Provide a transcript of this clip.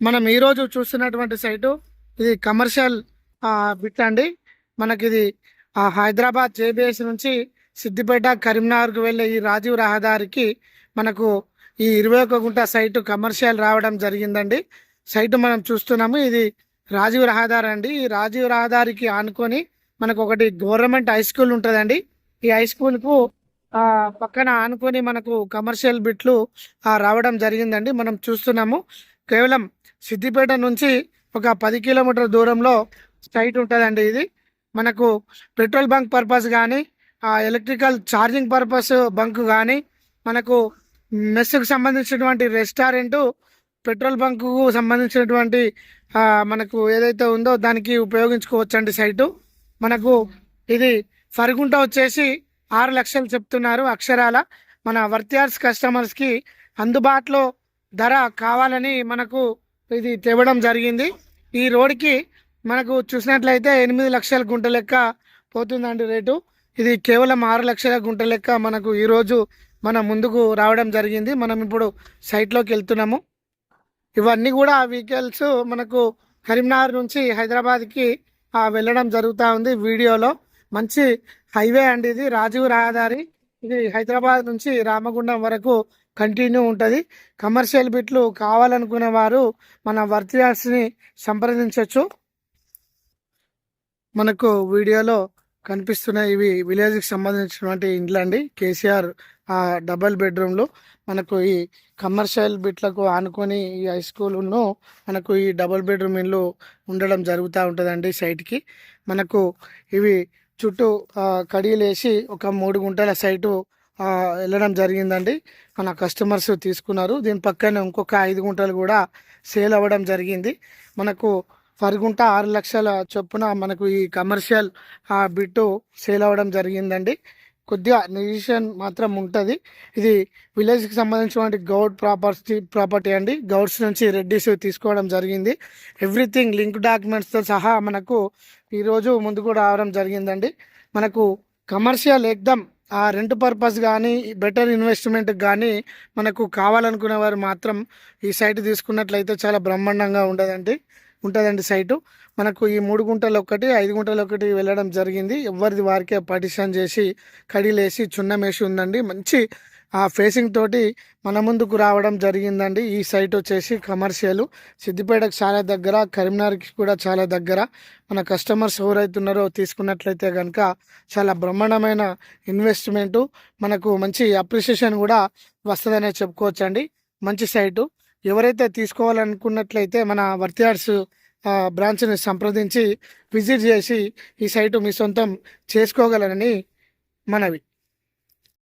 మనం ఈరోజు చూస్తున్నటువంటి సైటు ఇది కమర్షియల్ బిట్ అండి. మనకిది హైదరాబాద్ జేబీఎస్ నుంచి సిద్దిపేట కరీంనగర్కు వెళ్ళే ఈ రాజీవ్ రహదారికి మనకు ఈ 21 గుంట సైటు కమర్షియల్ రావడం జరిగిందండి. సైటు మనం చూస్తున్నాము. ఇది రాజీవ్ రహదారి అండి. ఈ రాజీవ్ రహదారికి ఆనుకొని మనకు ఒకటి గవర్నమెంట్ హై స్కూల్ ఉంటుందండి. ఈ హై స్కూల్కు పక్కన ఆనుకొని మనకు కమర్షియల్ బిట్లు రావడం జరిగిందండి. మనం చూస్తున్నాము. కేవలం సిద్దిపేట నుంచి ఒక 10 కిలోమీటర్ దూరంలో సైట్ ఉంటుందండి. ఇది మనకు పెట్రోల్ బంక్ పర్పస్ కానీ ఎలక్ట్రికల్ ఛార్జింగ్ పర్పస్ బంక్ కానీ మనకు మెస్కు సంబంధించినటువంటి రెస్టారెంటు పెట్రోల్ బంకు సంబంధించినటువంటి మనకు ఏదైతే ఉందో దానికి ఉపయోగించుకోవచ్చండి. సైటు మనకు ఇది ఫరుగుంట వచ్చేసి 6 లక్షలు చెప్తున్నారు అక్షరాల. మన వర్తియార్స్ కస్టమర్స్కి అందుబాటులో ధర కావాలని మనకు ఇది తేవడం జరిగింది. ఈ రోడ్కి మనకు చూసినట్లయితే 8 లక్షల గుంట లెక్క పోతుందండి రేటు. ఇది కేవలం 6 లక్షల గుంట లెక్క మనకు ఈరోజు మన ముందుకు రావడం జరిగింది. మనం ఇప్పుడు సైట్లోకి వెళ్తున్నాము. ఇవన్నీ కూడా వెహికల్స్ మనకు కరీంనగర్ నుంచి హైదరాబాద్కి వెళ్ళడం జరుగుతూ ఉంది. వీడియోలో మంచి హైవే అండి. ఇది రాజీవ్ రహదారి. ఇది హైదరాబాద్ నుంచి రామగుండం వరకు కంటిన్యూ ఉంటుంది. కమర్షియల్ బిట్లు కావాలనుకునే వారు మన వర్తియార్స్ని సంప్రదించవచ్చు. మనకు వీడియోలో కనిపిస్తున్న ఇవి విలేజ్కి సంబంధించినటువంటి ఇండ్లు అండి. కేసీఆర్ డబల్ బెడ్రూమ్లు మనకు ఈ కమర్షియల్ బిట్లకు ఆనుకొని ఈ హై స్కూల్ను మనకు ఈ డబుల్ బెడ్రూమ్ ఇల్లు ఉండడం జరుగుతూ ఉంటుందండి. సైట్కి మనకు ఇవి చుట్టూ కడియలేసి ఒక 3 గుంటల సైటు వెళ్ళడం జరిగిందండి. మన కస్టమర్స్ తీసుకున్నారు. దీని పక్కనే ఇంకొక 5 గుంటలు కూడా సేల్ అవ్వడం జరిగింది. మనకు ఫరుగుంట 6 లక్షల చొప్పున మనకు ఈ కమర్షియల్ బిట్టు సేల్ అవ్వడం జరిగిందండి. కొద్దిగా నెగిషియేషన్ మాత్రం ఉంటుంది. ఇది విలేజ్కి సంబంధించినటువంటి గౌడ్ ప్రాపర్టీ అండి. గౌడ్స్ నుంచి రెడ్డిస్ తీసుకోవడం జరిగింది. ఎవ్రీథింగ్ లింక్ డాక్యుమెంట్స్తో సహా మనకు ఈరోజు ముందుకు రావడం జరిగిందండి. మనకు కమర్షియల్ ఎక్దమ్ రెంట్ పర్పస్ కానీ బెటర్ ఇన్వెస్ట్మెంట్ కానీ మనకు కావాలనుకునే వారు మాత్రం ఈ సైట్ తీసుకున్నట్లయితే చాలా బ్రహ్మాండంగా ఉంటుందండి సైటు. మనకు ఈ 3 గుంటలు ఒకటి 5 గుంటలు ఒకటి వెళ్ళడం జరిగింది. ఎవరిది వారికే పార్టిషన్ చేసి కడిలేసి చున్నమేసి ఉందండి. మంచి ఫేసింగ్ తోటి మన ముందుకు రావడం జరిగిందండి. ఈ సైట్ వచ్చేసి కమర్షియల్ సిద్దిపేటకు చాలా దగ్గర, కరీంనగర్కి కూడా చాలా దగ్గర. మన కస్టమర్స్ ఎవరైతున్నారో తీసుకున్నట్లయితే కనుక చాలా బ్రహ్మాండమైన ఇన్వెస్ట్మెంటు, మనకు మంచి అప్రిషియేషన్ కూడా వస్తుందనే చెప్పుకోవచ్చండి. మంచి సైటు. ఎవరైతే తీసుకోవాలనుకున్నట్లయితే మన వర్తియార్స్ బ్రాంచ్ని సంప్రదించి విజిట్ చేసి ఈ సైటు మీ సొంతం చేసుకోగలరని మనవి.